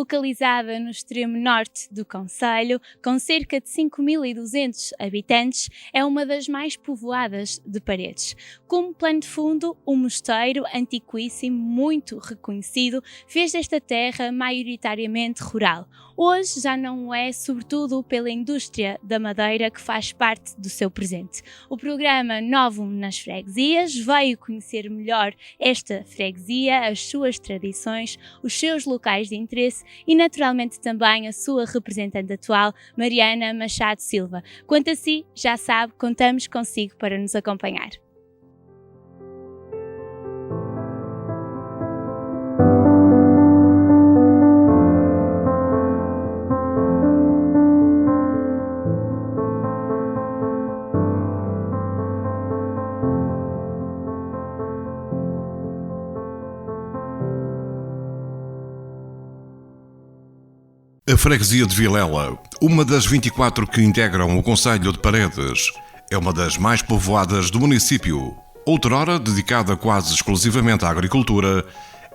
Localizada no extremo norte do concelho, com cerca de 5.200 habitantes, é uma das mais povoadas de Paredes. Como plano de fundo, o mosteiro antiquíssimo, muito reconhecido, fez desta terra maioritariamente rural. Hoje já não é, sobretudo pela indústria da madeira que faz parte do seu presente. O programa Novum nas Freguesias veio conhecer melhor esta freguesia, as suas tradições, os seus locais de interesse e naturalmente também a sua representante atual, Mariana Machado Silva. Quanto a si, já sabe, contamos consigo para nos acompanhar. A freguesia de Vilela, uma das 24 que integram o concelho de Paredes, é uma das mais povoadas do município. Outrora dedicada quase exclusivamente à agricultura,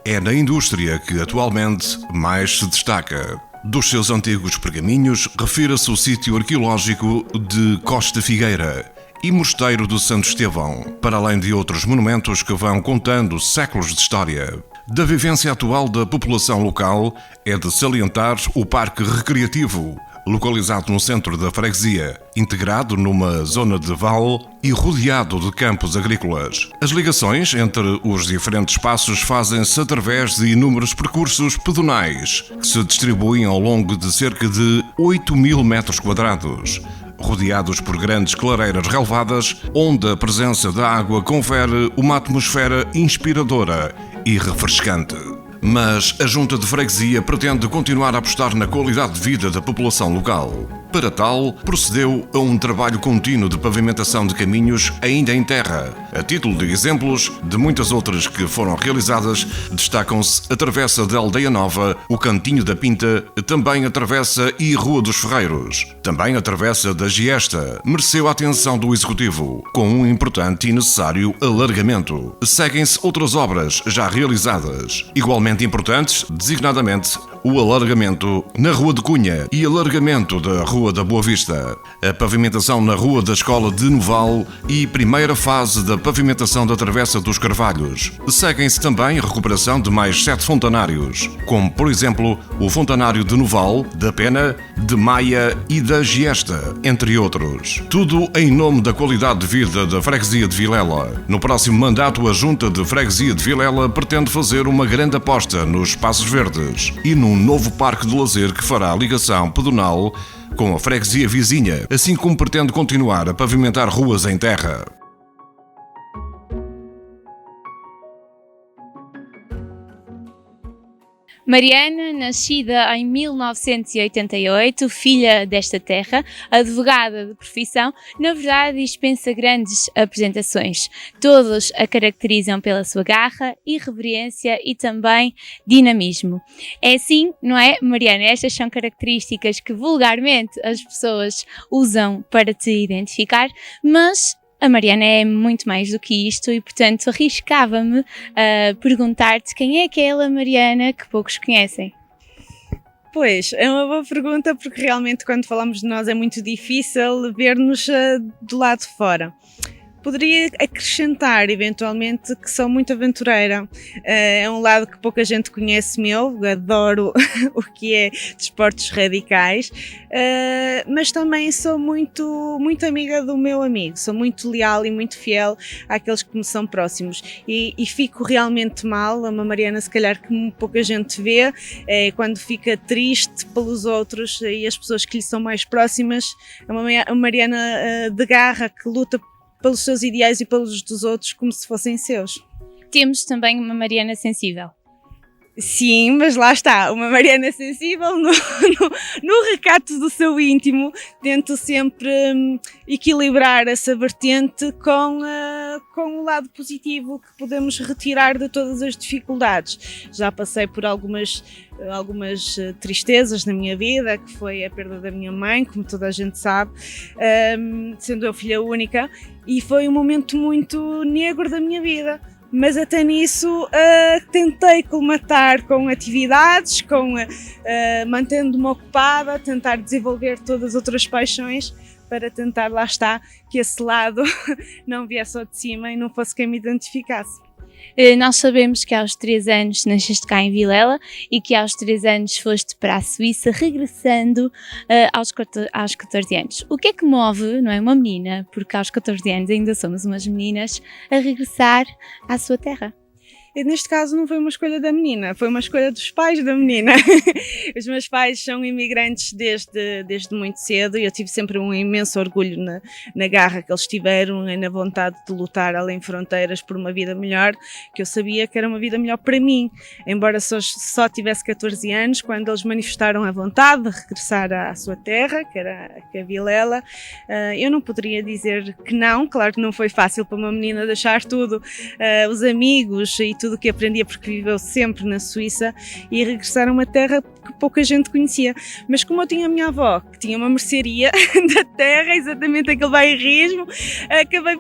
é na indústria que atualmente mais se destaca. Dos seus antigos pergaminhos, refira-se o sítio arqueológico de Costa Figueira e Mosteiro do Santo Estevão, para além de outros monumentos que vão contando séculos de história. Da vivência atual da população local, é de salientar o Parque Recreativo, localizado no centro da freguesia, integrado numa zona de vale e rodeado de campos agrícolas. As ligações entre os diferentes espaços fazem-se através de inúmeros percursos pedonais, que se distribuem ao longo de cerca de 8.000 metros quadrados, rodeados por grandes clareiras relevadas, onde a presença da água confere uma atmosfera inspiradora e refrescante. Mas a Junta de Freguesia pretende continuar a apostar na qualidade de vida da população local. Para tal, procedeu a um trabalho contínuo de pavimentação de caminhos ainda em terra. A título de exemplos de muitas outras que foram realizadas, destacam-se a Travessa da Aldeia Nova, o Cantinho da Pinta, também a Travessa e Rua dos Ferreiros. Também a Travessa da Giesta mereceu a atenção do Executivo, com um importante e necessário alargamento. Seguem-se outras obras já realizadas, igualmente importantes, designadamente o alargamento na Rua de Cunha e alargamento da Rua da Boa Vista, a pavimentação na Rua da Escola de Noval e primeira fase da pavimentação da Travessa dos Carvalhos. Seguem-se também a recuperação de mais 7 fontanários, como por exemplo o fontanário de Noval, da Pena, de Maia e da Giesta, entre outros. Tudo em nome da qualidade de vida da freguesia de Vilela. No próximo mandato, a Junta de Freguesia de Vilela pretende fazer uma grande aposta nos espaços verdes e num novo parque de lazer que fará a ligação pedonal com a freguesia vizinha, assim como pretende continuar a pavimentar ruas em terra. Mariana, nascida em 1988, filha desta terra, advogada de profissão, na verdade dispensa grandes apresentações. Todos a caracterizam pela sua garra, irreverência e também dinamismo. É assim, não é, Mariana? Estas são características que vulgarmente as pessoas usam para te identificar, mas a Mariana é muito mais do que isto e, portanto, arriscava-me a perguntar-te quem é aquela Mariana que poucos conhecem. Pois, é uma boa pergunta porque realmente quando falamos de nós é muito difícil ver-nos do lado de fora. Poderia acrescentar, eventualmente, que sou muito aventureira. É um lado que pouca gente conhece meu, adoro o que é desportos radicais, mas também sou muito amiga do meu amigo, sou muito leal e muito fiel àqueles que me são próximos. E fico realmente mal, uma Mariana se calhar que pouca gente vê, quando fica triste pelos outros e as pessoas que lhe são mais próximas, é uma Mariana de garra que luta pelos seus ideais e pelos dos outros como se fossem seus. Temos também uma Mariana sensível. Sim, mas lá está, uma Mariana sensível no recato do seu íntimo. Tento sempre equilibrar essa vertente com o lado positivo que podemos retirar de todas as dificuldades. Já passei por algumas tristezas na minha vida, que foi a perda da minha mãe, como toda a gente sabe, sendo eu filha única, e foi um momento muito negro da minha vida, mas até nisso tentei colmatar com atividades, mantendo-me ocupada, tentar desenvolver todas as outras paixões para tentar, lá está, que esse lado não viesse só de cima e não fosse quem me identificasse. Nós sabemos que aos 3 anos nasceste cá em Vilela e que aos 3 anos foste para a Suíça, regressando aos 14 anos. O que é que move, não é, uma menina, porque aos 14 anos ainda somos umas meninas, a regressar à sua terra? E neste caso não foi uma escolha da menina, foi uma escolha dos pais da menina. Os meus pais são imigrantes desde muito cedo e eu tive sempre um imenso orgulho na garra que eles tiveram e na vontade de lutar além fronteiras por uma vida melhor, que eu sabia que era uma vida melhor para mim. Embora só tivesse 14 anos, quando eles manifestaram a vontade de regressar à sua terra, que é Vilela, eu não poderia dizer que não. Claro que não foi fácil para uma menina deixar tudo, os amigos e tudo o que aprendia, porque viveu sempre na Suíça, e regressar a uma terra que pouca gente conhecia. Mas como eu tinha a minha avó, que tinha uma mercearia da terra, exatamente aquele bairrismo, acabei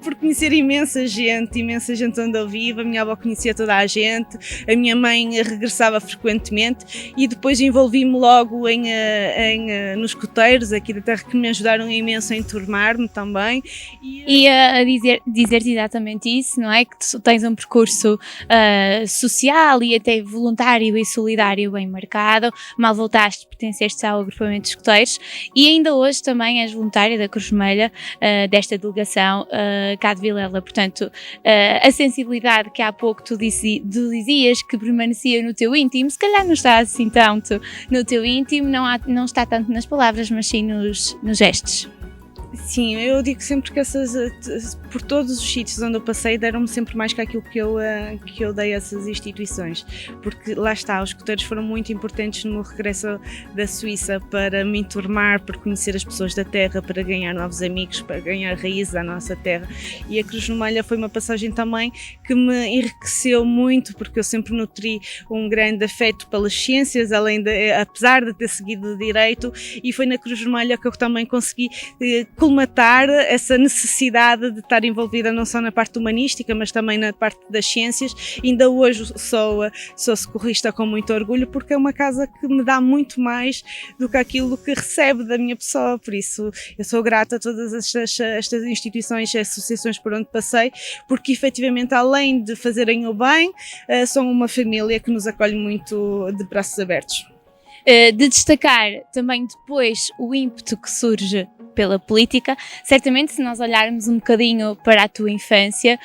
por conhecer imensa gente onde eu vivo. A minha avó conhecia toda a gente, a minha mãe regressava frequentemente e depois envolvi-me logo nos coteiros aqui da terra, que me ajudaram imenso a enturmar-me também. E a dizer-te exatamente isso, não é? Que tu tens um percurso social e até voluntário e solidário bem marcado. Mal voltaste, pertenceste ao agrupamento de escoteiros e ainda hoje também és voluntária da Cruz Vermelha, desta delegação cá de Vilela. Portanto, a sensibilidade que há pouco tu dizias que permanecia no teu íntimo, se calhar não está assim tanto no teu íntimo, não está tanto nas palavras, mas sim nos gestos. Sim, eu digo sempre que por todos os sítios onde eu passei deram-me sempre mais que aquilo que eu dei a essas instituições, porque lá está, os escoteiros foram muito importantes no meu regresso da Suíça para me enturmar, para conhecer as pessoas da terra, para ganhar novos amigos, para ganhar raízes à nossa terra. E a Cruz Vermelha foi uma passagem também que me enriqueceu muito, porque eu sempre nutri um grande afeto pelas ciências, apesar de ter seguido Direito, e foi na Cruz Vermelha que eu também consegui colmatar essa necessidade de estar envolvida não só na parte humanística, mas também na parte das ciências. Ainda hoje sou socorrista com muito orgulho, porque é uma casa que me dá muito mais do que aquilo que recebe da minha pessoa. Por isso eu sou grata a todas estas instituições e associações por onde passei, porque efetivamente, além de fazerem o bem, são uma família que nos acolhe muito de braços abertos. De destacar também depois o ímpeto que surge pela política. Certamente, se nós olharmos um bocadinho para a tua infância,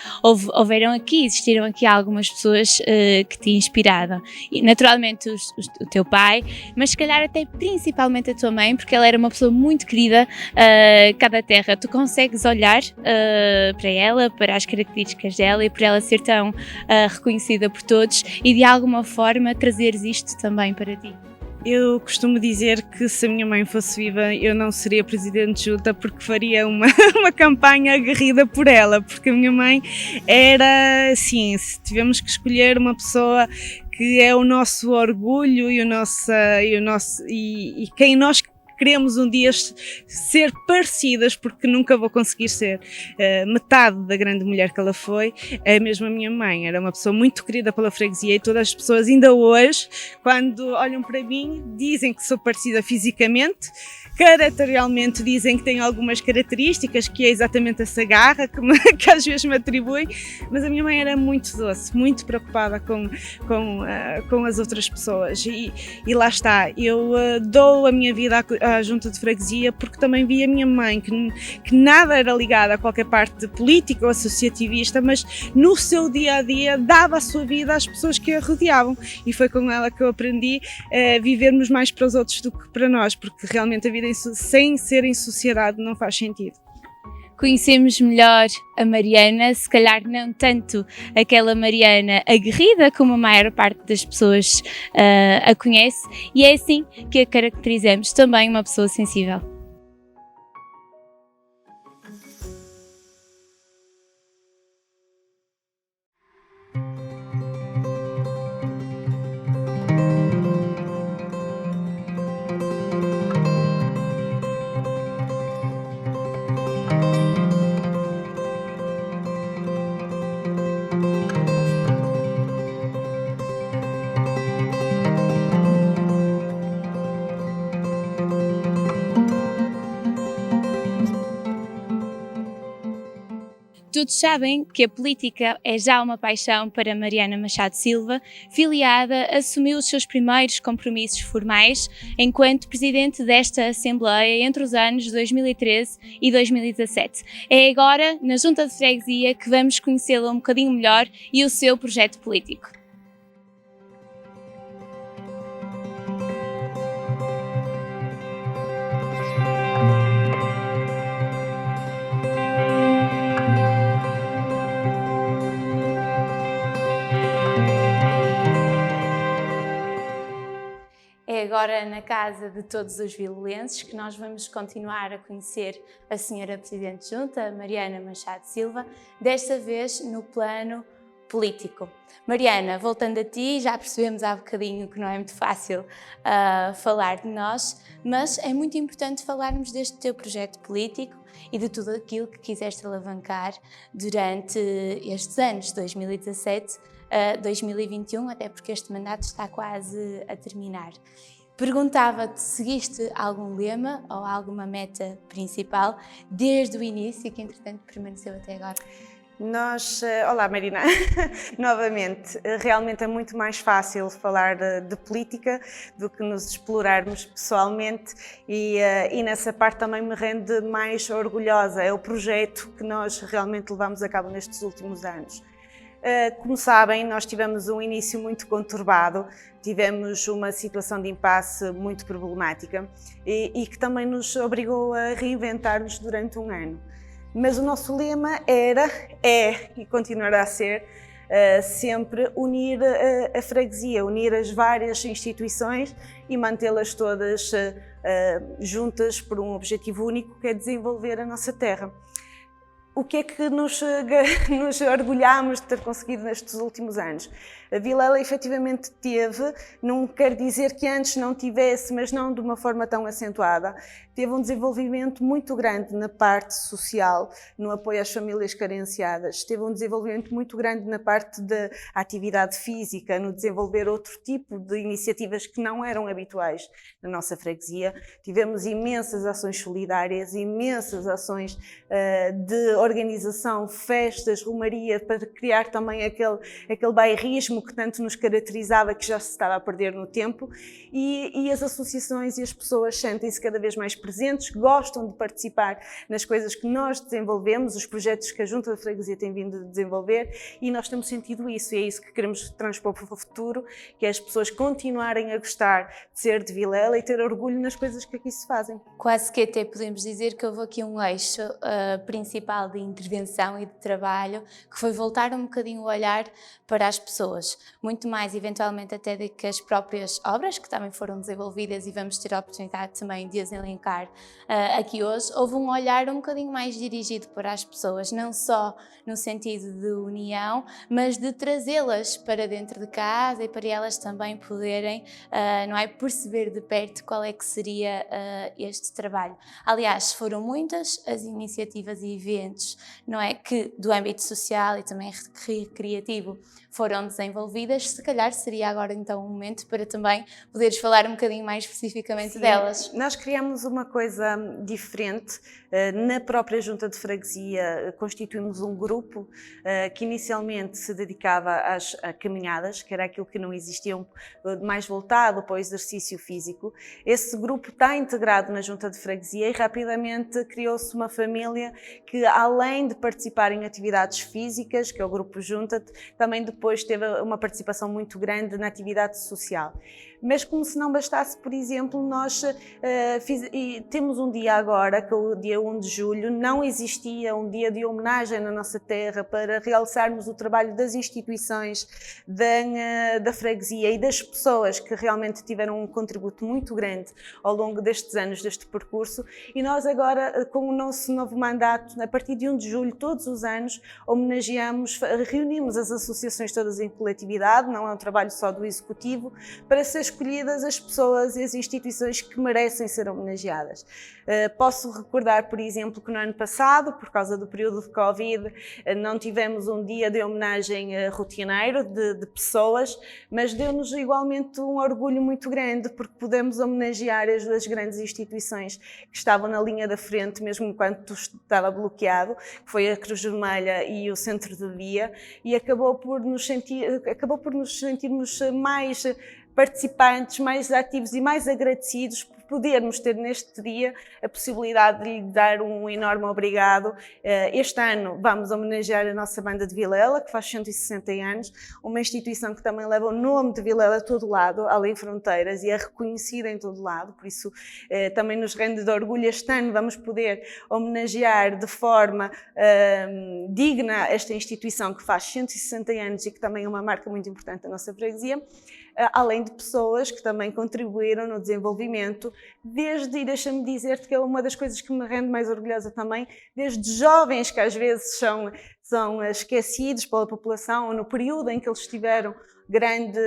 existiram aqui algumas pessoas que te inspiraram. E, naturalmente o teu pai, mas se calhar até principalmente a tua mãe, porque ela era uma pessoa muito querida cá da terra. Tu consegues olhar para ela, para as características dela e por ela ser tão reconhecida por todos e de alguma forma trazeres isto também para ti? Eu costumo dizer que se a minha mãe fosse viva eu não seria presidente junta, porque faria uma campanha aguerrida por ela, porque a minha mãe era, assim, se tivemos que escolher uma pessoa que é o nosso orgulho e quem nós queremos um dia ser parecidas, porque nunca vou conseguir ser metade da grande mulher que ela foi, é mesmo a minha mãe. Era uma pessoa muito querida pela freguesia e todas as pessoas ainda hoje, quando olham para mim, dizem que sou parecida fisicamente, caracterialmente dizem que tenho algumas características, que é exatamente essa garra que às vezes me atribuem, mas a minha mãe era muito doce, muito preocupada com as outras pessoas e lá está, eu dou a minha vida à junta de freguesia porque também vi a minha mãe que nada era ligada a qualquer parte política ou associativista, mas no seu dia-a-dia dava a sua vida às pessoas que a rodeavam, e foi com ela que eu aprendi a vivermos mais para os outros do que para nós, porque realmente a vida sem ser em sociedade não faz sentido. Conhecemos melhor a Mariana, se calhar não tanto aquela Mariana aguerrida como a maior parte das pessoas a conhece, e é assim que a caracterizamos, também uma pessoa sensível. Todos sabem que a política é já uma paixão para Mariana Machado Silva. Filiada, assumiu os seus primeiros compromissos formais enquanto presidente desta Assembleia entre os anos 2013 e 2017. É agora, na Junta de Freguesia, que vamos conhecê-la um bocadinho melhor e o seu projeto político. É agora na casa de todos os vilolenses que nós vamos continuar a conhecer a Senhora Presidente Junta, Mariana Machado Silva, desta vez no plano político. Mariana, voltando a ti, já percebemos há bocadinho que não é muito fácil falar de nós, mas é muito importante falarmos deste teu projeto político e de tudo aquilo que quiseste alavancar durante estes anos, 2017 a 2021, até porque este mandato está quase a terminar. Perguntava-te se seguiste algum lema ou alguma meta principal desde o início, que entretanto permaneceu até agora. Olá Marina, novamente, realmente é muito mais fácil falar de política do que nos explorarmos pessoalmente e nessa parte também me rende mais orgulhosa, é o projeto que nós realmente levamos a cabo nestes últimos anos. Como sabem, nós tivemos um início muito conturbado, tivemos uma situação de impasse muito problemática e que também nos obrigou a reinventar-nos durante um ano. Mas o nosso lema é e continuará a ser sempre unir a freguesia, unir as várias instituições e mantê-las todas juntas por um objetivo único, que é desenvolver a nossa terra. O que é que nos orgulhamos de ter conseguido nestes últimos anos? A Vilela efetivamente teve, não quer dizer que antes não tivesse, mas não de uma forma tão acentuada, teve um desenvolvimento muito grande na parte social, no apoio às famílias carenciadas, teve um desenvolvimento muito grande na parte da atividade física, no desenvolver outro tipo de iniciativas que não eram habituais na nossa freguesia. Tivemos imensas ações solidárias, imensas ações de organização, festas, romaria, para criar também aquele bairrismo que tanto nos caracterizava, que já se estava a perder no tempo, e as associações e as pessoas sentem-se cada vez mais presentes, gostam de participar nas coisas que nós desenvolvemos, os projetos que a Junta de Freguesia tem vindo a desenvolver, e nós temos sentido isso, e é isso que queremos transpor para o futuro, que é as pessoas continuarem a gostar de ser de Vilela e ter orgulho nas coisas que aqui se fazem. Quase que até podemos dizer que houve aqui um eixo principal de intervenção e de trabalho, que foi voltar um bocadinho o olhar para as pessoas, muito mais eventualmente até do que as próprias obras que também foram desenvolvidas, e vamos ter a oportunidade também de as elencar aqui hoje. Houve um olhar um bocadinho mais dirigido para as pessoas, não só no sentido de união, mas de trazê-las para dentro de casa e para elas também poderem, não é, perceber de perto qual é que seria este trabalho. Aliás, foram muitas as iniciativas e eventos, não é, que do âmbito social e também recreativo foram desenvolvidas. Se calhar seria agora então um momento para também poderes falar um bocadinho mais especificamente delas. Nós criamos uma coisa diferente. Na própria Junta de Freguesia constituímos um grupo que inicialmente se dedicava a caminhadas, que era aquilo que não existia, mais voltado para o exercício físico. Esse grupo está integrado na Junta de Freguesia e rapidamente criou-se uma família que, além de participar em atividades físicas, que é o Grupo Junta, também depois teve uma participação muito grande na atividade social. Mas como se não bastasse, por exemplo, nós temos um dia agora, que é o dia 1 de julho, não existia um dia de homenagem na nossa terra para realçarmos o trabalho das instituições, da freguesia e das pessoas que realmente tiveram um contributo muito grande ao longo destes anos, deste percurso, e nós agora, com o nosso novo mandato, a partir de 1 de julho, todos os anos, reunimos as associações todas em coletividade, não é um trabalho só do Executivo, para se as escolhidas as pessoas e as instituições que merecem ser homenageadas. Posso recordar, por exemplo, que no ano passado, por causa do período de Covid, não tivemos um dia de homenagem rotineiro de pessoas, mas deu-nos igualmente um orgulho muito grande, porque pudemos homenagear as duas grandes instituições que estavam na linha da frente, mesmo enquanto estava bloqueado, que foi a Cruz Vermelha e o Centro de Dia, e acabou por nos sentirmos mais participantes, mais ativos e mais agradecidos por podermos ter neste dia a possibilidade de lhe dar um enorme obrigado. Este ano vamos homenagear a nossa banda de Vilela, que faz 160 anos, uma instituição que também leva o nome de Vilela a todo lado, além fronteiras, e é reconhecida em todo lado, por isso também nos rende de orgulho. Este ano vamos poder homenagear de forma digna esta instituição que faz 160 anos e que também é uma marca muito importante da nossa freguesia, além de pessoas que também contribuíram no desenvolvimento, e deixa-me dizer-te que é uma das coisas que me rende mais orgulhosa também, desde jovens que às vezes são esquecidos pela população, ou no período em que eles tiveram grande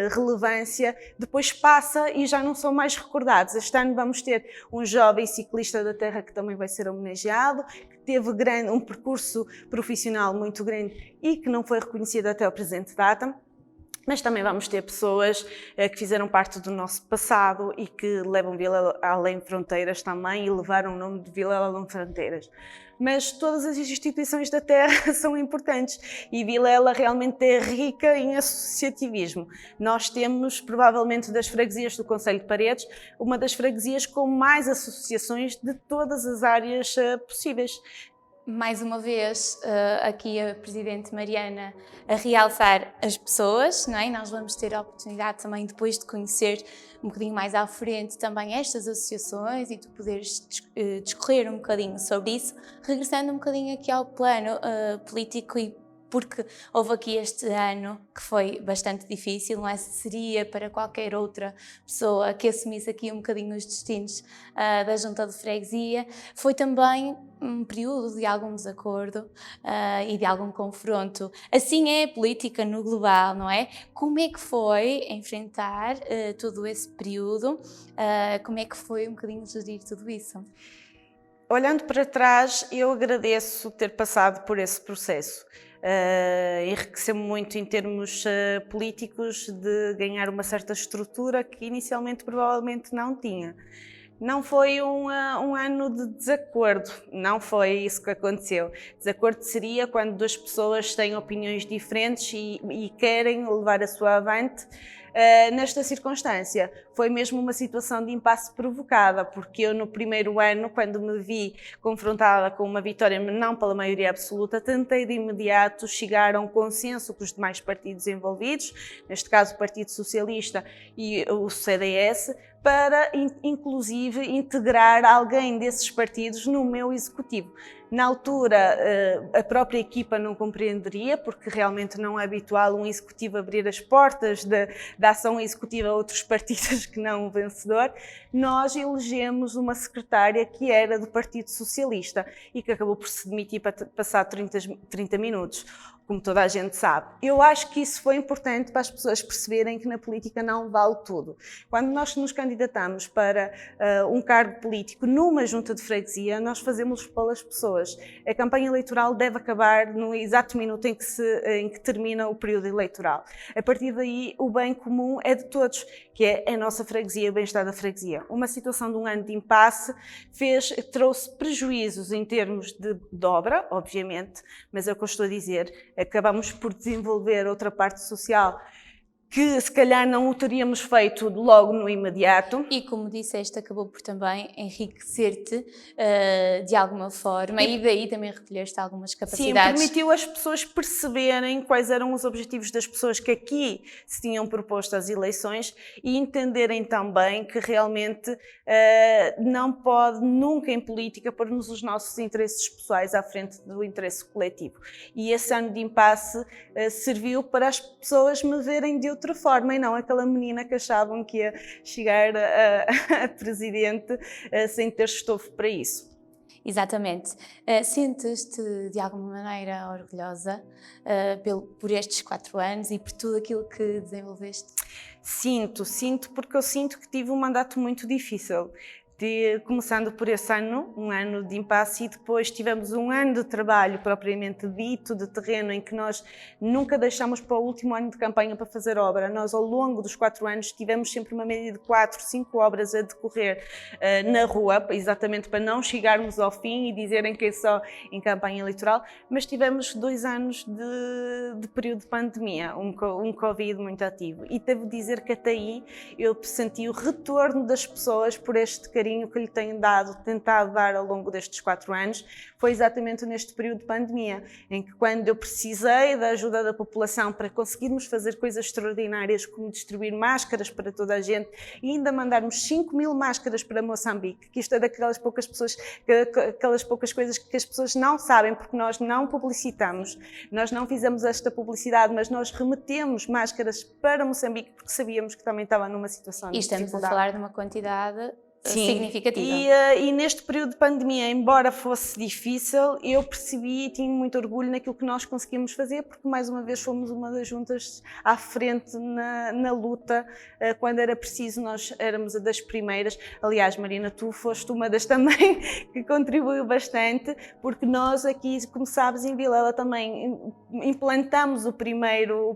relevância, depois passa e já não são mais recordados. Este ano vamos ter um jovem ciclista da terra que também vai ser homenageado, que teve um percurso profissional muito grande e que não foi reconhecido até ao presente data. Mas também vamos ter pessoas que fizeram parte do nosso passado e que levam Vilela além fronteiras também, e levaram o nome de Vilela além fronteiras. Mas todas as instituições da terra são importantes e Vilela realmente é rica em associativismo. Nós temos, provavelmente, das freguesias do Concelho de Paredes, uma das freguesias com mais associações de todas as áreas possíveis. Mais uma vez, aqui a Presidente Mariana a realçar as pessoas, não é? Nós vamos ter a oportunidade também depois de conhecer um bocadinho mais à frente também estas associações e tu poderes discorrer um bocadinho sobre isso, regressando um bocadinho aqui ao plano político, e porque houve aqui este ano que foi bastante difícil, não é? Seria para qualquer outra pessoa que assumisse aqui um bocadinho os destinos da Junta de Freguesia. Foi também um período de algum desacordo e de algum confronto. Assim é a política no global, não é? Como é que foi enfrentar todo esse período? Como é que foi um bocadinho gerir tudo isso? Olhando para trás, eu agradeço ter passado por esse processo. Enriqueceu-me muito em termos políticos, de ganhar uma certa estrutura que inicialmente provavelmente não tinha. Não foi um ano de desacordo, não foi isso que aconteceu. Desacordo seria quando duas pessoas têm opiniões diferentes e querem levar a sua avante. Nesta circunstância, foi mesmo uma situação de impasse provocada, porque eu no primeiro ano, quando me vi confrontada com uma vitória não pela maioria absoluta, tentei de imediato chegar a um consenso com os demais partidos envolvidos, neste caso o Partido Socialista e o CDS, para inclusive integrar alguém desses partidos no meu executivo. Na altura, a própria equipa não compreenderia, porque realmente não é habitual um executivo abrir as portas da ação executiva a outros partidos que não o vencedor. Nós elegemos uma secretária que era do Partido Socialista e que acabou por se demitir para passar 30 minutos, como toda a gente sabe. Eu acho que isso foi importante para as pessoas perceberem que na política não vale tudo. Quando nós nos candidatamos para um cargo político numa junta de freguesia, nós fazemos pelas pessoas. A campanha eleitoral deve acabar no exato minuto em que termina o período eleitoral. A partir daí, o bem comum é de todos, que é a nossa freguesia, o bem-estar da freguesia. Uma situação de um ano de impasse trouxe prejuízos em termos de obra, obviamente, mas é o que eu estou a dizer, acabamos por desenvolver outra parte social que se calhar não o teríamos feito logo no imediato. E como disseste, acabou por também enriquecer-te de alguma forma e daí também recolheste algumas capacidades. Sim, permitiu às pessoas perceberem quais eram os objetivos das pessoas que aqui se tinham proposto às eleições e entenderem também que realmente não pode nunca em política pôr-nos os nossos interesses pessoais à frente do interesse coletivo. E esse ano de impasse serviu para as pessoas me verem de outra forma e não aquela menina que achavam que ia chegar a presidente sem ter estofo para isso. Exatamente. Sentes-te de alguma maneira orgulhosa por estes 4 anos e por tudo aquilo que desenvolveste? Sinto, porque eu sinto que tive um mandato muito difícil. Começando por esse ano, um ano de impasse, e depois tivemos um ano de trabalho propriamente dito, de terreno, em que nós nunca deixámos para o último ano de campanha para fazer obra. Nós, ao longo dos 4 anos, tivemos sempre uma média de 4, 5 obras a decorrer na rua, exatamente para não chegarmos ao fim e dizerem que é só em campanha eleitoral, mas tivemos 2 anos de período de pandemia, um Covid muito ativo. E devo dizer que até aí eu senti o retorno das pessoas por este carinho que lhe tenho tentado dar ao longo destes 4 anos. Foi exatamente neste período de pandemia, em que, quando eu precisei da ajuda da população para conseguirmos fazer coisas extraordinárias, como distribuir máscaras para toda a gente e ainda mandarmos 5.000 máscaras para Moçambique, que isto é daquelas poucas coisas que as pessoas não sabem, porque nós não publicitamos, nós não fizemos esta publicidade, mas nós remetemos máscaras para Moçambique porque sabíamos que também estava numa situação de dificuldade. E estamos a falar de uma quantidade significativa. E neste período de pandemia, embora fosse difícil, eu percebi e tinha muito orgulho naquilo que nós conseguimos fazer, porque mais uma vez fomos uma das juntas à frente na luta. Quando era preciso, nós éramos das primeiras. Aliás, Marina, tu foste uma das também que contribuiu bastante, porque nós aqui, como sabes, em Vilela também implantamos o primeiro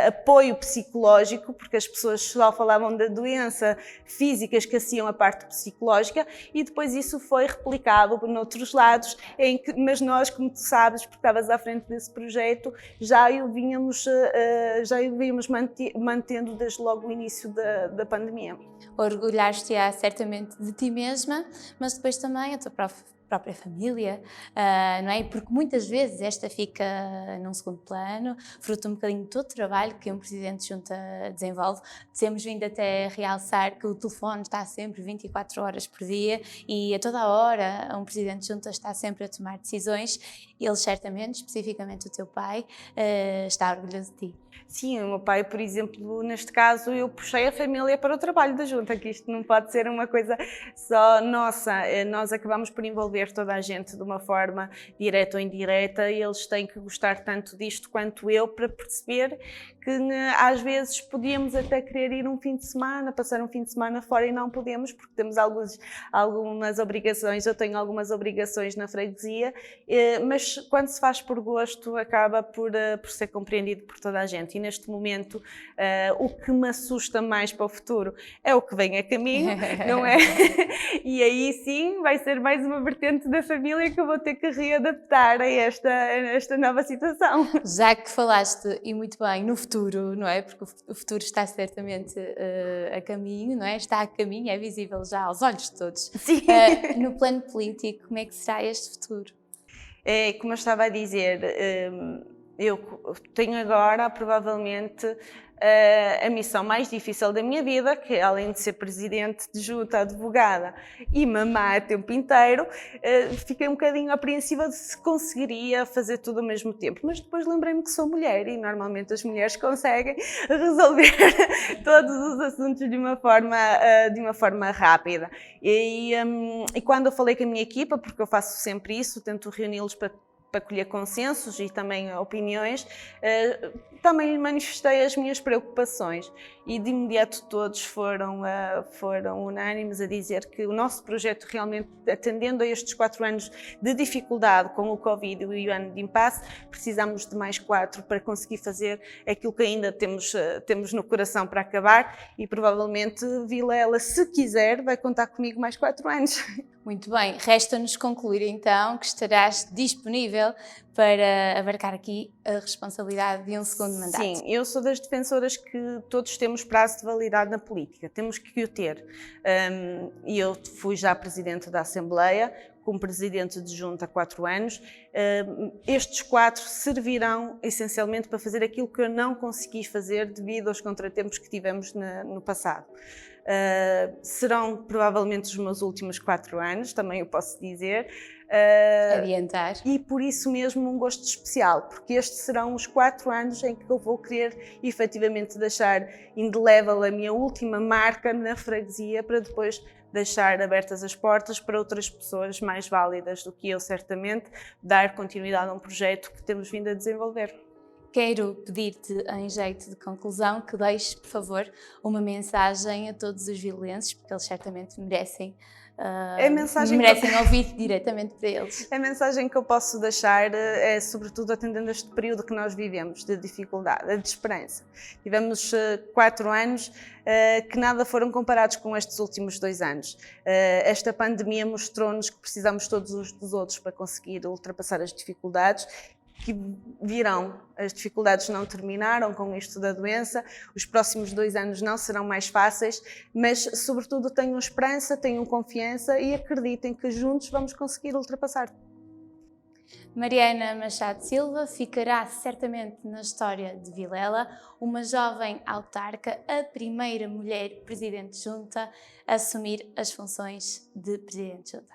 apoio psicológico, porque as pessoas só falavam da doença física, que haciam a parte psicológica, e depois isso foi replicado noutros lados, mas nós, como tu sabes, porque estavas à frente desse projeto, já o vínhamos mantendo desde logo o início da pandemia. Orgulhar-te-á certamente de ti mesma, mas depois também a tua própria família, não é? Porque muitas vezes esta fica num segundo plano, fruto um bocadinho de todo o trabalho que um presidente de junta desenvolve. Temos vindo até a realçar que o telefone está sempre 24 horas por dia e a toda a hora um presidente de junta está sempre a tomar decisões. Ele certamente, especificamente o teu pai, está orgulhoso de ti. Sim, o meu pai, por exemplo, neste caso, eu puxei a família para o trabalho da junta, que isto não pode ser uma coisa só nossa. Nós acabamos por envolver toda a gente de uma forma direta ou indireta, e eles têm que gostar tanto disto quanto eu, para perceber que às vezes podíamos até querer ir um fim de semana, passar um fim de semana fora, e não podemos porque temos algumas obrigações. Eu tenho algumas obrigações na freguesia, mas quando se faz por gosto acaba por ser compreendido por toda a gente. E neste momento o que me assusta mais para o futuro é o que vem a caminho, não é? E aí sim vai ser mais uma vertente da família que eu vou ter que readaptar a esta nova situação. Já que falaste, e muito bem, no futuro, não é? Porque o futuro está certamente a caminho, não é? Está a caminho, é visível já aos olhos de todos. Sim. No plano político, como é que será este futuro? Como eu estava a dizer, eu tenho agora, provavelmente, a missão mais difícil da minha vida, que além de ser presidente de junta, advogada e mamã a tempo inteiro, fiquei um bocadinho apreensiva de se conseguiria fazer tudo ao mesmo tempo. Mas depois lembrei-me que sou mulher e normalmente as mulheres conseguem resolver todos os assuntos de uma forma rápida. E quando eu falei com a minha equipa, porque eu faço sempre isso, tento reuni-los para colher consensos e também opiniões, também lhe manifestei as minhas preocupações, e de imediato todos foram unânimes a dizer que o nosso projeto, realmente atendendo a estes 4 anos de dificuldade com o Covid e o ano de impasse, precisamos de mais 4 para conseguir fazer aquilo que ainda temos no coração para acabar, e provavelmente Vilela, se quiser, vai contar comigo mais 4 anos. Muito bem, resta-nos concluir então que estarás disponível para abarcar aqui a responsabilidade de um segundo mandato. Sim, eu sou das defensoras que todos temos prazo de validade na política, temos que o ter. E eu fui já presidente da Assembleia, como presidente de junta há 4 anos. Estes 4 servirão essencialmente para fazer aquilo que eu não consegui fazer devido aos contratempos que tivemos no passado. Serão provavelmente os meus últimos 4 anos, também eu posso dizer, Adiantar. E por isso mesmo um gosto especial, porque estes serão os 4 anos em que eu vou querer efetivamente deixar indelével a minha última marca na freguesia, para depois deixar abertas as portas para outras pessoas mais válidas do que eu, certamente, dar continuidade a um projeto que temos vindo a desenvolver. Quero pedir-te, em jeito de conclusão, que deixes, por favor, uma mensagem a todos os vilenses, porque eles certamente merecem ouvir diretamente para eles. A mensagem que eu posso deixar é, sobretudo, atendendo a este período que nós vivemos, de dificuldade, de esperança. Tivemos 4 anos que nada foram comparados com estes últimos 2 anos. Esta pandemia mostrou-nos que precisamos todos uns dos outros para conseguir ultrapassar as dificuldades que virão. As dificuldades não terminaram com isto da doença, os próximos 2 anos não serão mais fáceis, mas sobretudo tenham esperança, tenham confiança e acreditem que juntos vamos conseguir ultrapassar. Mariana Machado Silva ficará certamente na história de Vilela, uma jovem autarca, a primeira mulher presidente de junta a assumir as funções de presidente de junta.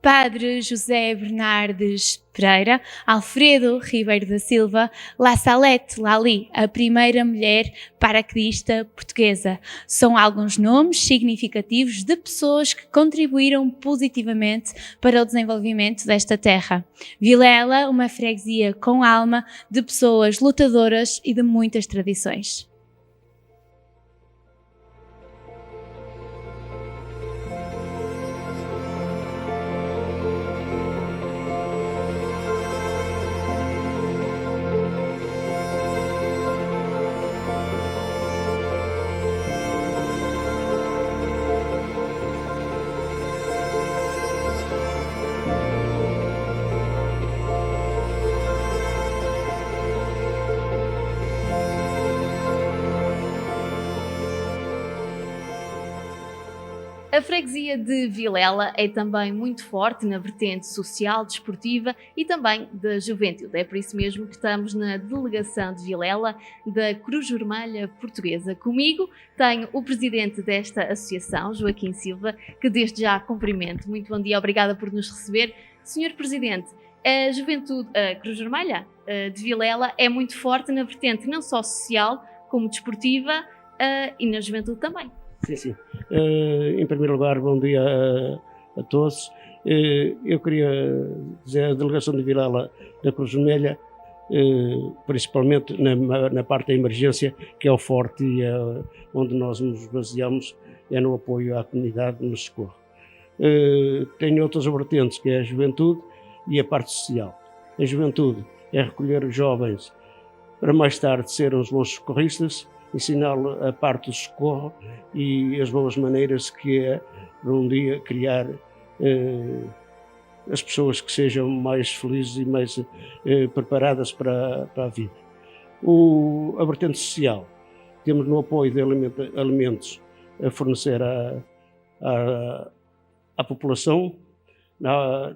Padre José Bernardes Pereira, Alfredo Ribeiro da Silva, La Salete Lali, a primeira mulher paraquedista portuguesa. São alguns nomes significativos de pessoas que contribuíram positivamente para o desenvolvimento desta terra. Vilela, uma freguesia com alma, de pessoas lutadoras e de muitas tradições. A freguesia de Vilela é também muito forte na vertente social, desportiva e também da juventude. É por isso mesmo que estamos na delegação de Vilela da Cruz Vermelha Portuguesa. Comigo tenho o presidente desta associação, Joaquim Silva, que desde já cumprimento. Muito bom dia, obrigada por nos receber. Senhor Presidente, a juventude, a Cruz Vermelha de Vilela é muito forte na vertente não só social como desportiva e na juventude também. Sim. Em primeiro lugar, bom dia a todos. Eu queria dizer a delegação de Vilela da Cruz Vermelha, principalmente na parte da emergência, que é o forte e é onde nós nos baseamos, é no apoio à comunidade, no socorro. Tem outras vertentes, que é a juventude e a parte social. A juventude é recolher os jovens para mais tarde serem os bons socorristas, ensiná-lo a parte do socorro e as boas maneiras que é para um dia criar as pessoas que sejam mais felizes e mais preparadas para a vida. A vertente social, temos no apoio de alimentos a fornecer à população.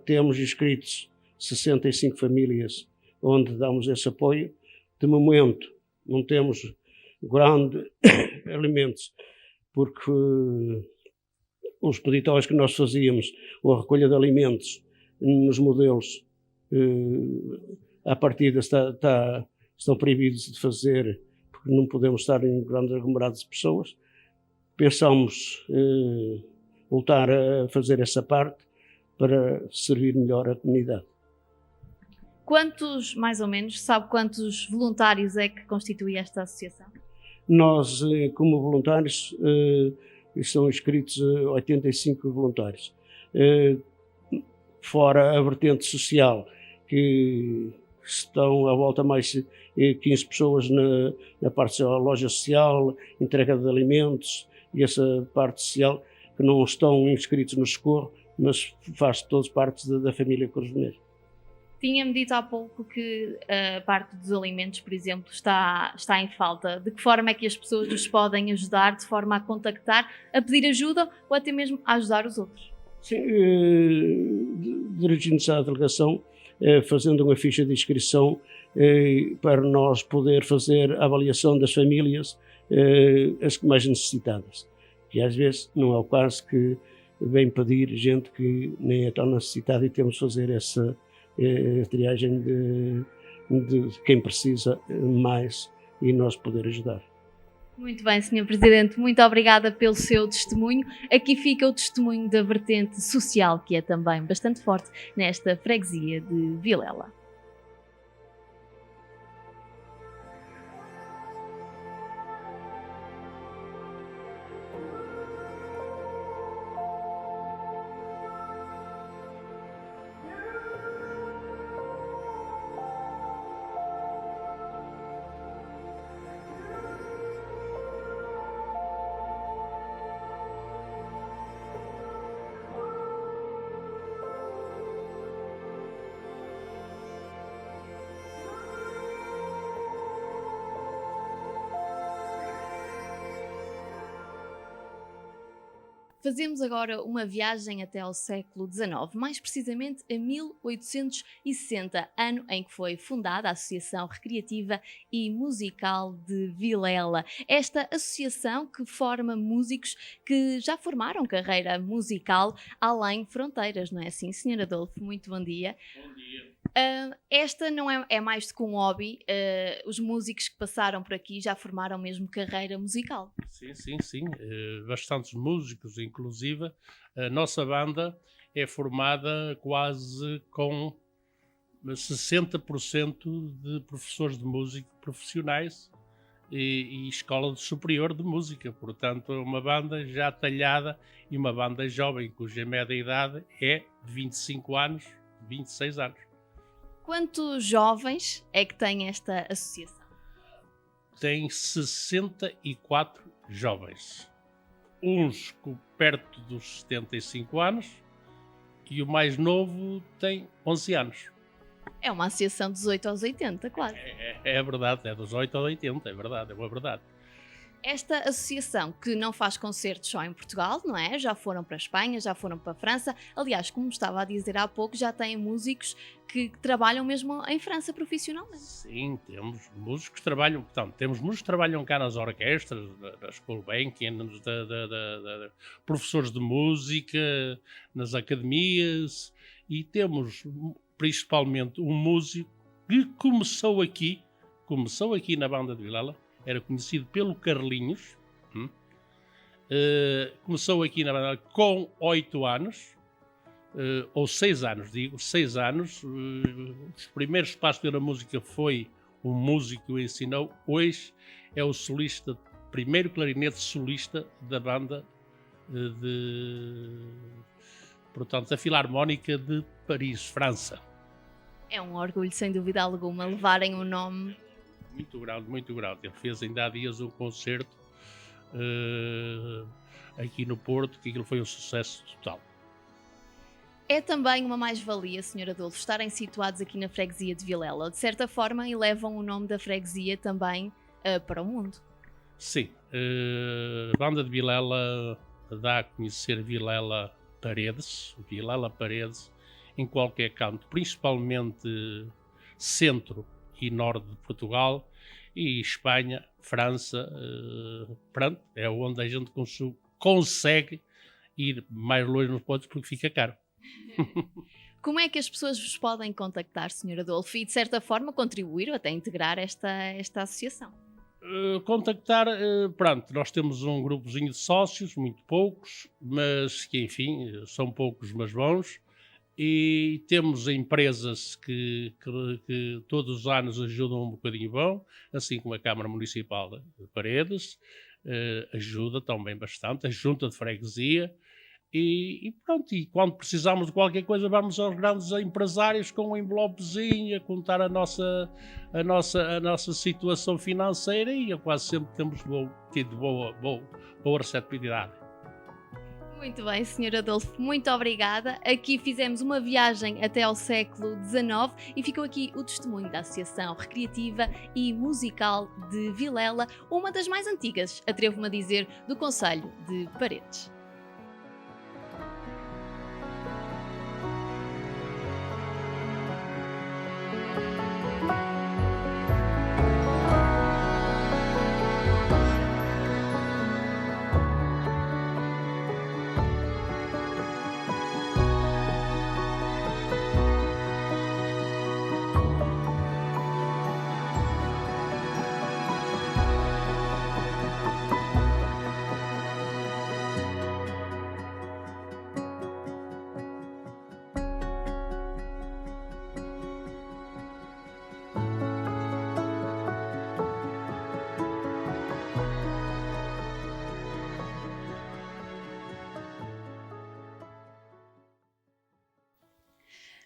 Temos inscritos 65 famílias onde damos esse apoio. De momento não temos grandes alimentos, porque os peditórios que nós fazíamos, ou a recolha de alimentos nos modelos, à partida estão proibidos de fazer, porque não podemos estar em grandes aglomerados de pessoas. Pensamos voltar a fazer essa parte para servir melhor a comunidade. Quantos, mais ou menos, sabe quantos voluntários é que constitui esta associação? Nós, como voluntários, estão inscritos 85 voluntários. Fora a vertente social, que estão à volta mais 15 pessoas na parte da loja social, entrega de alimentos e essa parte social, que não estão inscritos no Socorro, mas faz todos parte da família Cruz Vermelha. Tinha-me dito há pouco que a parte dos alimentos, por exemplo, está em falta. De que forma é que as pessoas nos podem ajudar, de forma a contactar, a pedir ajuda ou até mesmo a ajudar os outros? Sim, dirigindo-se à delegação, fazendo uma ficha de inscrição para nós poder fazer a avaliação das famílias, as mais necessitadas. Que às vezes não é o caso, que vem pedir gente que nem é tão necessitada, e temos de fazer essa triagem de quem precisa mais e nós poder ajudar. Muito bem, Sr. Presidente, muito obrigada pelo seu testemunho. Aqui fica o testemunho da vertente social, que é também bastante forte nesta freguesia de Vilela. Fazemos agora uma viagem até ao século XIX, mais precisamente a 1860, ano em que foi fundada a Associação Recreativa e Musical de Vilela. Esta associação que forma músicos que já formaram carreira musical além fronteiras, não é assim, Sr. Adolfo? Muito bom dia. Bom dia. Esta não é mais do que um hobby. Os músicos que passaram por aqui já formaram mesmo carreira musical. Sim. Bastantes músicos, inclusive. A nossa banda é formada quase com 60% de professores de música profissionais e escola superior de música. Portanto, é uma banda já talhada e uma banda jovem, cuja média idade é 25 anos, 26 anos. Quantos jovens é que tem esta associação? Tem 64 jovens. Uns perto dos 75 anos e o mais novo tem 11 anos. É uma associação dos 8 aos 80, claro. É verdade, é dos 8 aos 80, é verdade, é uma verdade. Esta associação, que não faz concertos só em Portugal, não é? Já foram para a Espanha, já foram para a França. Aliás, como estava a dizer há pouco, já têm músicos que trabalham mesmo em França profissionalmente. Sim, temos músicos que trabalham, portanto, temos músicos que trabalham cá nas orquestras, nas Gulbenkian, professores de música, nas academias, e temos principalmente um músico que começou aqui na banda de Vilela. Era conhecido pelo Carlinhos, começou aqui na banda com 8 anos, ou 6 anos, 6 anos. Os primeiros passos pela música foi um músico que o ensinou. Hoje é o solista, primeiro clarinete solista da banda portanto, da Filarmónica de Paris, França. É um orgulho, sem dúvida alguma, levarem o nome. Muito grande, muito grande. Ele fez ainda há dias um concerto aqui no Porto, que aquilo foi um sucesso total. É também uma mais-valia, Sr. Adolfo, estarem situados aqui na freguesia de Vilela. De certa forma, elevam o nome da freguesia também para o mundo. Sim. A banda de Vilela dá a conhecer Vilela Paredes, em qualquer canto, principalmente centro e norte de Portugal, e Espanha, França, pronto, é onde a gente consegue ir mais longe, não pode, porque fica caro. Como é que as pessoas vos podem contactar, Sr. Adolfo, e de certa forma contribuir ou até integrar esta associação? Contactar, pronto, nós temos um grupozinho de sócios, muito poucos, mas que enfim, são poucos mas bons. e temos empresas que todos os anos ajudam um bocadinho bom, assim como a Câmara Municipal de Paredes, ajuda também bastante, a Junta de Freguesia, e pronto, e quando precisamos de qualquer coisa vamos aos grandes empresários com um envelopezinho a contar a nossa situação financeira, e quase sempre temos tido boa receptividade. Muito bem, Sr. Adolfo, muito obrigada. Aqui fizemos uma viagem até ao século XIX e ficou aqui o testemunho da Associação Recreativa e Musical de Vilela, uma das mais antigas, atrevo-me a dizer, do concelho de Paredes.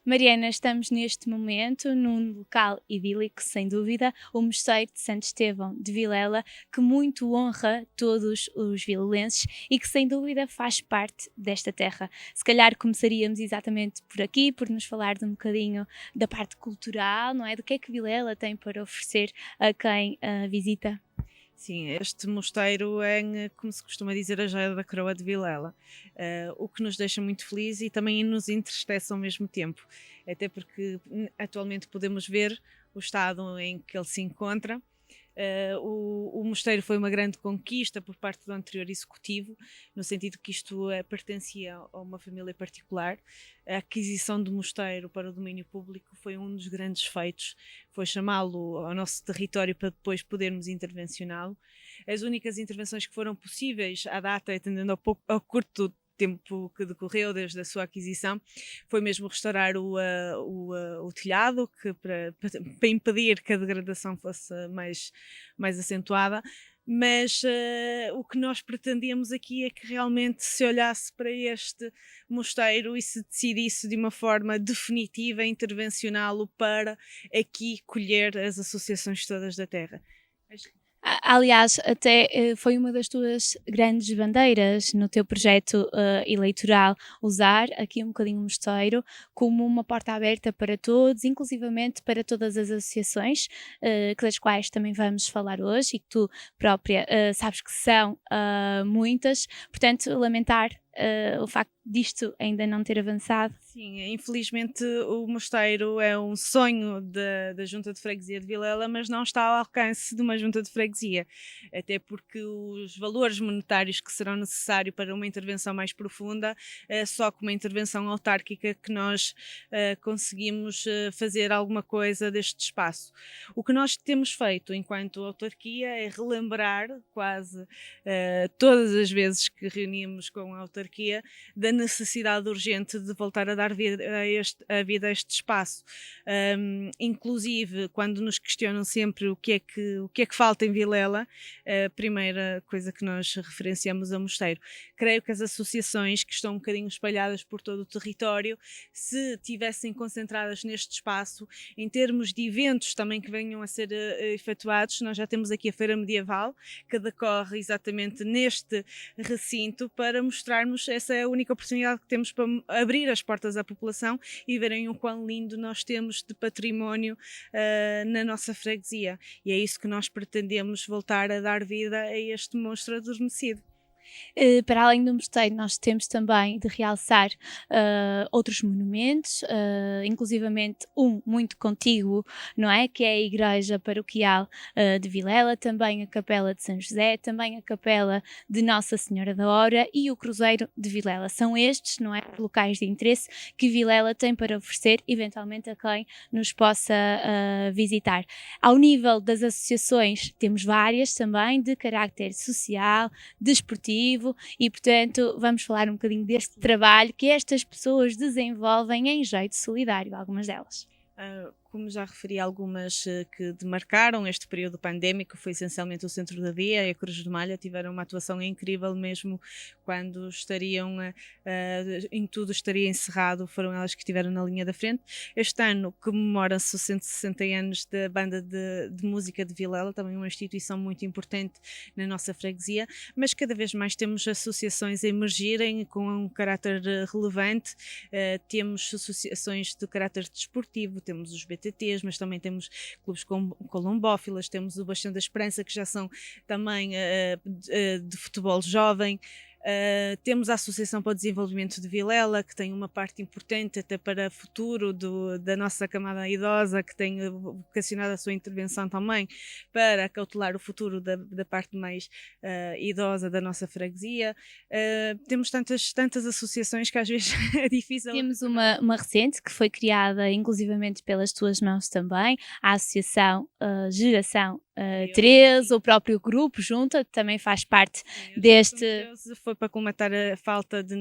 Mariana, estamos neste momento num local idílico, sem dúvida, o Mosteiro de Santo Estevão de Vilela, que muito honra todos os vilelenses e que sem dúvida faz parte desta terra. Se calhar começaríamos exatamente por aqui, por nos falar de um bocadinho da parte cultural, não é? Do que é que Vilela tem para oferecer a quem a visita? Sim, este mosteiro é, como se costuma dizer, a joia da coroa de Vilela, o que nos deixa muito felizes e também nos entristece ao mesmo tempo, até porque atualmente podemos ver o estado em que ele se encontra. O mosteiro foi uma grande conquista por parte do anterior executivo, no sentido que isto pertencia a uma família particular. A aquisição do mosteiro para o domínio público foi um dos grandes feitos, foi chamá-lo ao nosso território para depois podermos intervencioná-lo. As únicas intervenções que foram possíveis à data, atendendo ao curto tempo que decorreu desde a sua aquisição, foi mesmo restaurar o telhado, que para impedir que a degradação fosse mais acentuada. Mas o que nós pretendíamos aqui é que realmente se olhasse para este mosteiro e se decidisse de uma forma definitiva intervencioná-lo para aqui colher as associações todas da terra. Aliás, até foi uma das tuas grandes bandeiras no teu projeto eleitoral, usar aqui um bocadinho o mosteiro como uma porta aberta para todos, inclusivamente para todas as associações, das quais também vamos falar hoje e que tu própria sabes que são muitas, portanto lamentar o facto disto ainda não ter avançado. Sim, infelizmente o mosteiro é um sonho da Junta de Freguesia de Vilela, mas não está ao alcance de uma Junta de Freguesia, até porque os valores monetários que serão necessários para uma intervenção mais profunda, só com uma intervenção autárquica que nós conseguimos fazer alguma coisa deste espaço. O que nós temos feito enquanto autarquia é relembrar quase todas as vezes que reunimos com a autarquia da necessidade urgente de voltar a dar vida a este espaço. Inclusive, quando nos questionam sempre o que é que falta em Vilela, a primeira coisa que nós referenciamos é o mosteiro. Creio que as associações que estão um bocadinho espalhadas por todo o território, se estivessem concentradas neste espaço, em termos de eventos também que venham a ser efetuados, nós já temos aqui a Feira Medieval, que decorre exatamente neste recinto, para mostrarmos essa é a única oportunidade que temos para abrir as portas à população e verem o quão lindo nós temos de património na nossa freguesia. E é isso que nós pretendemos voltar a dar vida a este monstro adormecido. Para além do mosteiro, nós temos também de realçar outros monumentos, inclusivamente um muito contíguo, não é? Que é a Igreja Paroquial de Vilela, também a Capela de São José, também a Capela de Nossa Senhora da Hora e o Cruzeiro de Vilela. São estes, não é? Locais de interesse que Vilela tem para oferecer, eventualmente, a quem nos possa visitar. Ao nível das associações, temos várias também de carácter social, desportivo, desportivo e, portanto, vamos falar um bocadinho deste trabalho que estas pessoas desenvolvem em jeito solidário, algumas delas. Como já referi, algumas que demarcaram este período pandémico, foi essencialmente o Centro da Dia e a Cruz de Malha, tiveram uma atuação incrível mesmo quando estariam, em tudo estaria encerrado, foram elas que estiveram na linha da frente. Este ano comemora-se os 160 anos da Banda de Música de Vilela, também uma instituição muito importante na nossa freguesia, mas cada vez mais temos associações a emergirem com um caráter relevante, temos associações de caráter desportivo, temos os BTTs, mas também temos clubes colombófilas, temos o Bastião da Esperança, que já são também de futebol jovem. Temos a Associação para o Desenvolvimento de Vilela, que tem uma parte importante até para o futuro da nossa camada idosa, que tem vocacionado a sua intervenção também para cautelar o futuro da parte mais idosa da nossa freguesia. Temos tantas associações que às vezes é difícil. Temos uma recente que foi criada inclusivamente pelas tuas mãos também, a Associação Geração 13, o próprio grupo Junta também faz parte deste. Foi para colmatar a falta de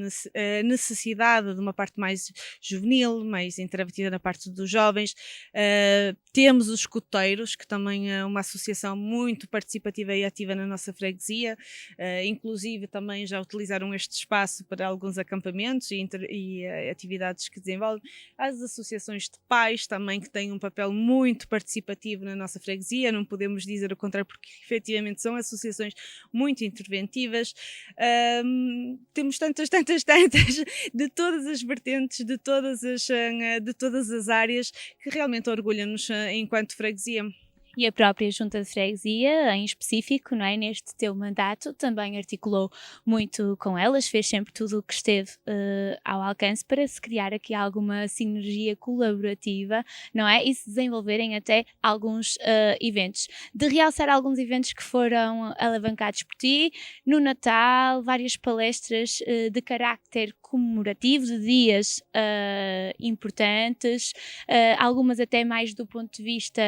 necessidade de uma parte mais juvenil, mais introvertida na parte dos jovens. Temos os escuteiros, que também é uma associação muito participativa e ativa na nossa freguesia, inclusive também já utilizaram este espaço para alguns acampamentos e atividades que desenvolvem. As associações de pais também, que têm um papel muito participativo na nossa freguesia, não podemos dizer o contrário, porque efetivamente são associações muito interventivas. Temos tantas de todas as vertentes, de todas as áreas, que realmente orgulham-nos enquanto freguesia. E a própria Junta de Freguesia, em específico, não é? Neste teu mandato, também articulou muito com elas, fez sempre tudo o que esteve ao alcance para se criar aqui alguma sinergia colaborativa, não é? E se desenvolverem até alguns eventos. De realçar alguns eventos que foram alavancados por ti, no Natal, várias palestras de carácter comemorativo, de dias importantes, algumas até mais do ponto de vista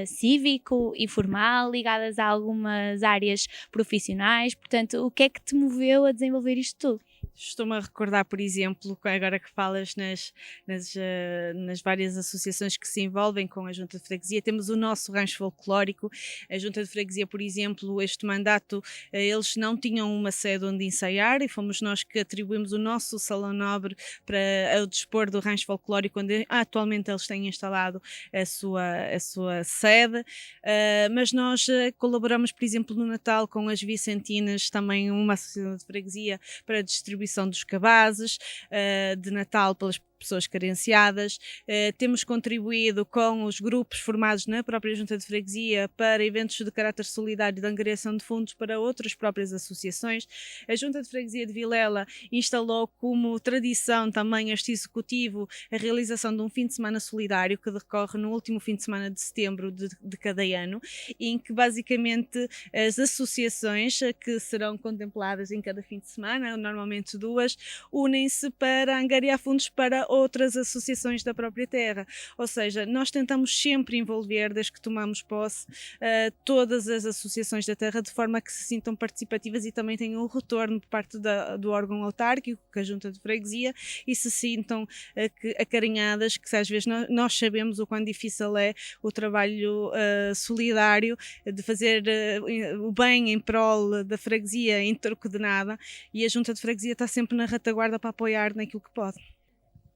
cívico e formal, ligadas a algumas áreas profissionais. Portanto, o que é que te moveu a desenvolver isto tudo? Estou-me a recordar, por exemplo, agora que falas nas várias associações que se envolvem com a Junta de Freguesia, temos o nosso rancho folclórico. A Junta de Freguesia, por exemplo, este mandato, eles não tinham uma sede onde ensaiar e fomos nós que atribuímos o nosso salão nobre para o dispor do rancho folclórico, onde atualmente eles têm instalado a sua sede. Mas nós colaboramos, por exemplo, no Natal com as Vicentinas, também uma associação de freguesia, para a distribuição dos cabazes de Natal pelas pessoas carenciadas. Temos contribuído com os grupos formados na própria Junta de Freguesia para eventos de caráter solidário de angariação de fundos para outras próprias associações. A Junta de Freguesia de Vilela instalou como tradição também este executivo a realização de um fim de semana solidário que decorre no último fim de semana de setembro de cada ano, em que basicamente as associações que serão contempladas em cada fim de semana, normalmente duas, unem-se para angariar fundos para outras associações da própria terra. Ou seja, nós tentamos sempre envolver, desde que tomamos posse, todas as associações da terra, de forma que se sintam participativas e também tenham um retorno por parte do órgão autárquico, que é a Junta de Freguesia, e se sintam acarinhadas, que às vezes nós sabemos o quão difícil é o trabalho solidário de fazer o bem em prol da freguesia em troco de nada, e a Junta de Freguesia está sempre na retaguarda para apoiar naquilo que pode.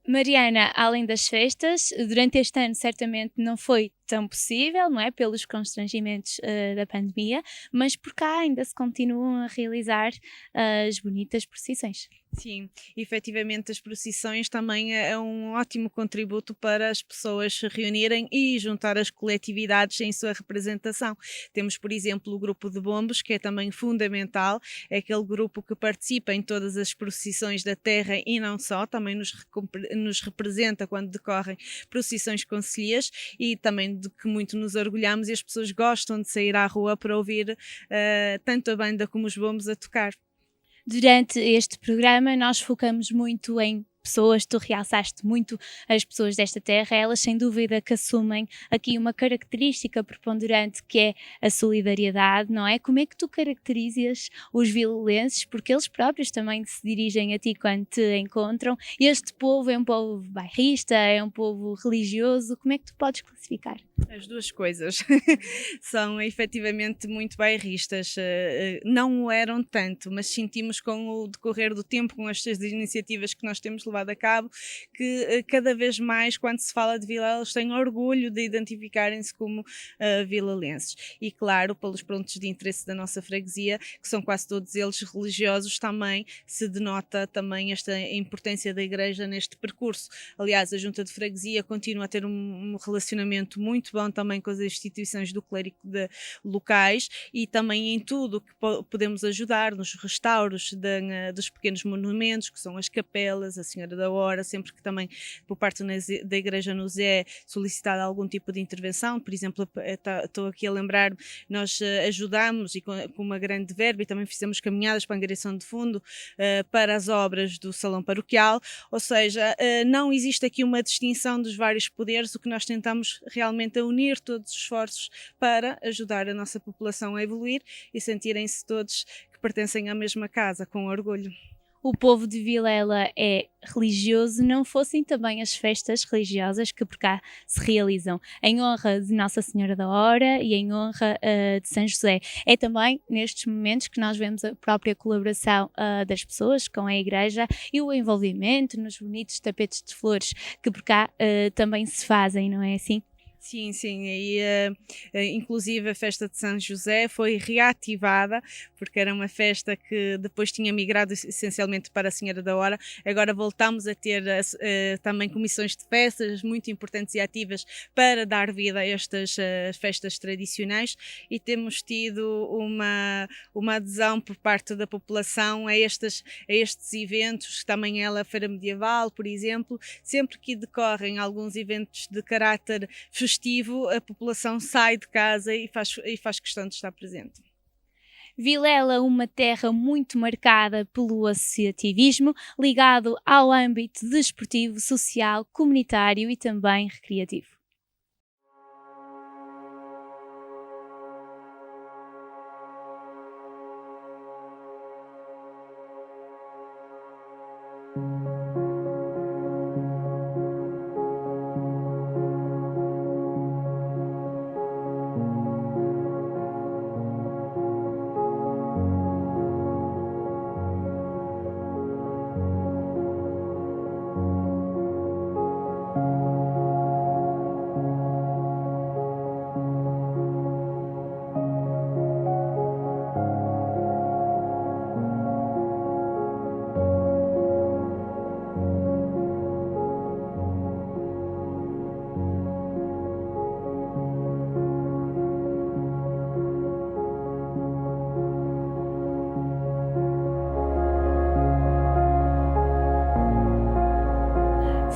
Mariana, além das festas, durante este ano certamente não foi tão possível, não é? Pelos constrangimentos da pandemia, mas por cá ainda se continuam a realizar as bonitas procissões. Sim, efetivamente as procissões também é um ótimo contributo para as pessoas se reunirem e juntar as coletividades em sua representação. Temos, por exemplo, o grupo de bombos, que é também fundamental, é aquele grupo que participa em todas as procissões da terra e não só, também nos representa quando decorrem procissões concelhias e também de que muito nos orgulhamos, e as pessoas gostam de sair à rua para ouvir tanto a banda como os bombos a tocar. Durante este programa nós focamos muito em pessoas, tu realçaste muito as pessoas desta terra, elas sem dúvida que assumem aqui uma característica preponderante que é a solidariedade, não é? Como é que tu caracterizas os vilalenses, porque eles próprios também se dirigem a ti quando te encontram? Este povo é um povo bairrista, é um povo religioso, como é que tu podes classificar? As duas coisas são efetivamente muito bairristas, não o eram tanto, mas sentimos com o decorrer do tempo, com estas iniciativas que nós temos levado a cabo, que cada vez mais, quando se fala de Vila, eles têm orgulho de identificarem-se como vilalenses. E claro, pelos pontos de interesse da nossa freguesia, que são quase todos eles religiosos, também se denota também esta importância da Igreja neste percurso. Aliás, a Junta de Freguesia continua a ter um relacionamento muito bom também com as instituições do clérigo locais e também em tudo que podemos ajudar, nos restauros dos pequenos monumentos, que são as capelas, a Senhora da Hora, sempre que também por parte da Igreja nos é solicitada algum tipo de intervenção. Por exemplo, estou aqui a lembrar, nós ajudamos e com uma grande verba e também fizemos caminhadas para a angariação de fundo para as obras do Salão Paroquial, ou seja, não existe aqui uma distinção dos vários poderes, o que nós tentamos realmente é unir todos os esforços para ajudar a nossa população a evoluir e sentirem-se todos que pertencem à mesma casa, com orgulho. O povo de Vilela é religioso, não fossem também as festas religiosas que por cá se realizam em honra de Nossa Senhora da Hora e em honra de São José. É também nestes momentos que nós vemos a própria colaboração das pessoas com a Igreja e o envolvimento nos bonitos tapetes de flores que por cá também se fazem, não é assim? Sim, sim, e inclusive a festa de São José foi reativada, porque era uma festa que depois tinha migrado essencialmente para a Senhora da Hora. Agora voltamos a ter também comissões de festas muito importantes e ativas para dar vida a estas festas tradicionais e temos tido uma adesão por parte da população a estes eventos, também ela a Feira Medieval, por exemplo, sempre que decorrem alguns eventos de caráter festivo, a população sai de casa e faz questão de estar presente. Vilela, uma terra muito marcada pelo associativismo, ligado ao âmbito desportivo, social, comunitário e também recreativo.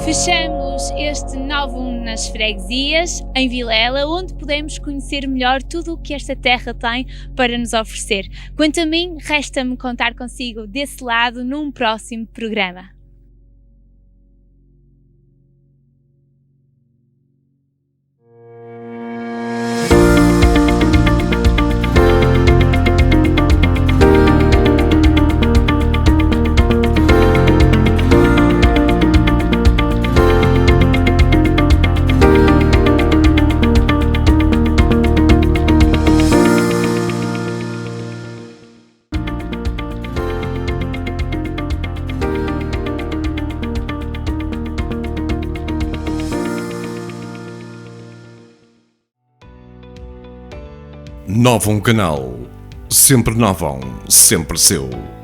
Fechamos este Novo nas Freguesias, em Vilela, onde podemos conhecer melhor tudo o que esta terra tem para nos oferecer. Quanto a mim, resta-me contar consigo desse lado num próximo programa. Novum Canal. Sempre Novum, sempre seu.